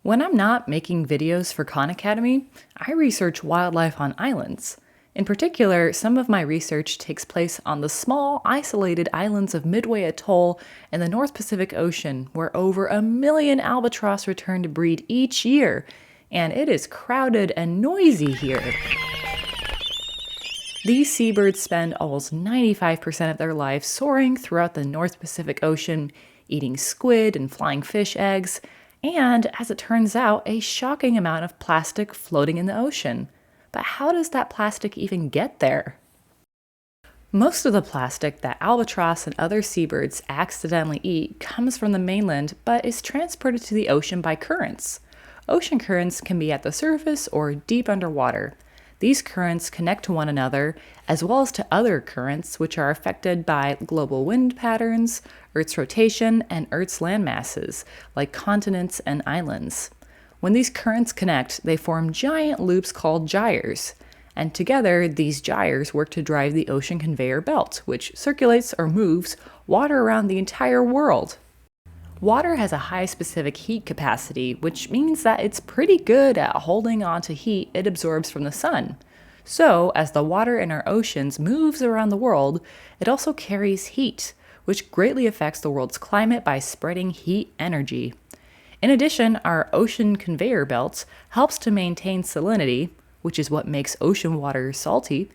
When I'm not making videos for Khan Academy, I research wildlife on islands. In particular, some of my research takes place on the small, isolated islands of Midway Atoll in the North Pacific Ocean, where over 1 million albatross return to breed each year, and it is crowded and noisy here. These seabirds spend almost 95% of their lives soaring throughout the North Pacific Ocean, eating squid and flying fish eggs, and, as it turns out, a shocking amount of plastic floating in the ocean. But how does that plastic even get there? Most of the plastic that albatross and other seabirds accidentally eat comes from the mainland but is transported to the ocean by currents. Ocean currents can be at the surface or deep underwater. These currents connect to one another, as well as to other currents which are affected by global wind patterns, Earth's rotation, and Earth's land masses, like continents and islands. When these currents connect, they form giant loops called gyres. And together, these gyres work to drive the ocean conveyor belt, which circulates or moves water around the entire world. Water has a high specific heat capacity, which means that it's pretty good at holding on to heat it absorbs from the sun. So, as the water in our oceans moves around the world, it also carries heat, which greatly affects the world's climate by spreading heat energy. In addition, our ocean conveyor belt helps to maintain salinity, which is what makes ocean water salty,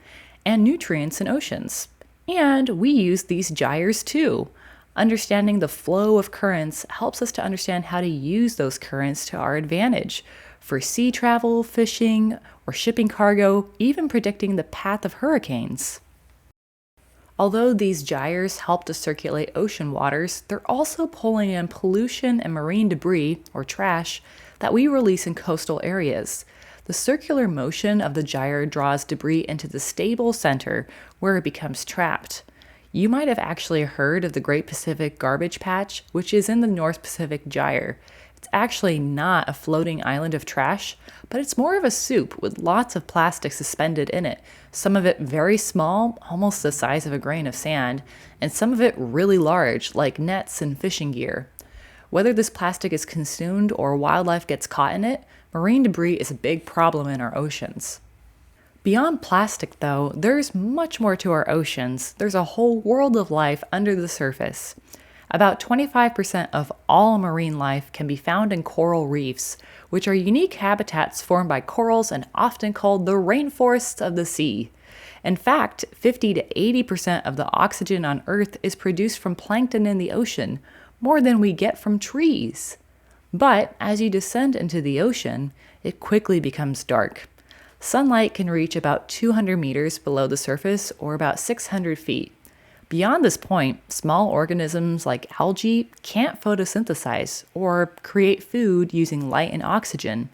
and nutrients in oceans. And we use these gyres too. Understanding the flow of currents helps us to understand how to use those currents to our advantage for sea travel, fishing, or shipping cargo, even predicting the path of hurricanes. Although these gyres help to circulate ocean waters, they're also pulling in pollution and marine debris, or trash, that we release in coastal areas. The circular motion of the gyre draws debris into the stable center, where it becomes trapped. You might have actually heard of the Great Pacific Garbage Patch, which is in the North Pacific Gyre. It's actually not a floating island of trash, but it's more of a soup with lots of plastic suspended in it, some of it very small, almost the size of a grain of sand, and some of it really large, like nets and fishing gear. Whether this plastic is consumed or wildlife gets caught in it, marine debris is a big problem in our oceans. Beyond plastic, though, there's much more to our oceans. There's a whole world of life under the surface. About 25% of all marine life can be found in coral reefs, which are unique habitats formed by corals and often called the rainforests of the sea. In fact, 50 to 80% of the oxygen on Earth is produced from plankton in the ocean, more than we get from trees. But as you descend into the ocean, it quickly becomes dark. Sunlight can reach about 200 meters below the surface, or about 600 feet. Beyond this point, small organisms like algae can't photosynthesize or create food using light and oxygen.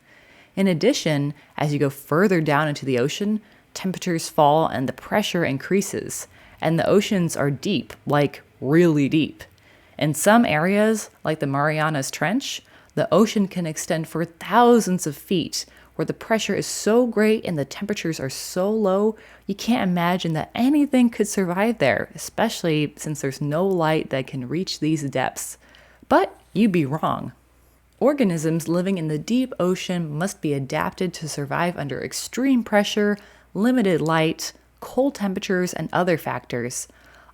In addition, as you go further down into the ocean, temperatures fall and the pressure increases, and the oceans are deep, like really deep. In some areas, like the Marianas Trench, the ocean can extend for thousands of feet, where the pressure is so great and the temperatures are so low, you can't imagine that anything could survive there, especially since there's no light that can reach these depths. But you'd be wrong. Organisms living in the deep ocean must be adapted to survive under extreme pressure, limited light, cold temperatures, and other factors.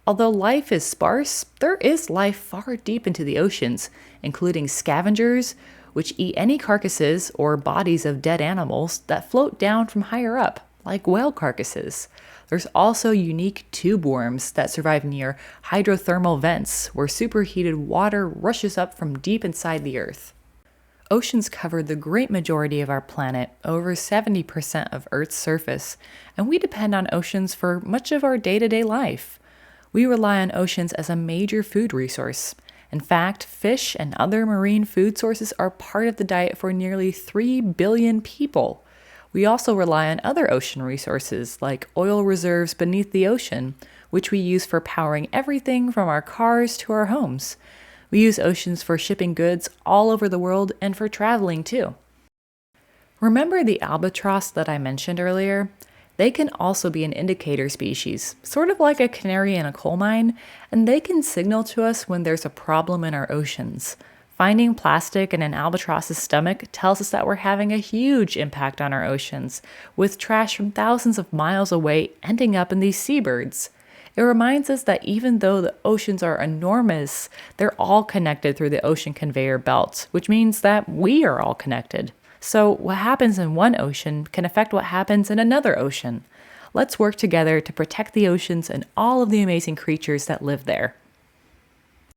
Although life is sparse, there is life far deep into the oceans, including scavengers, which eat any carcasses or bodies of dead animals that float down from higher up, like whale carcasses. There's also unique tube worms that survive near hydrothermal vents, where superheated water rushes up from deep inside the earth. Oceans cover the great majority of our planet, over 70% of Earth's surface, and we depend on oceans for much of our day-to-day life. We rely on oceans as a major food resource. In fact, fish and other marine food sources are part of the diet for nearly 3 billion people. We also rely on other ocean resources, like oil reserves beneath the ocean, which we use for powering everything from our cars to our homes. We use oceans for shipping goods all over the world and for traveling too. Remember the albatross that I mentioned earlier? They can also be an indicator species, sort of like a canary in a coal mine, and they can signal to us when there's a problem in our oceans. Finding plastic in an albatross's stomach tells us that we're having a huge impact on our oceans, with trash from thousands of miles away ending up in these seabirds. It reminds us that even though the oceans are enormous, they're all connected through the ocean conveyor belt, which means that we are all connected. So, what happens in one ocean can affect what happens in another ocean. Let's work together to protect the oceans and all of the amazing creatures that live there.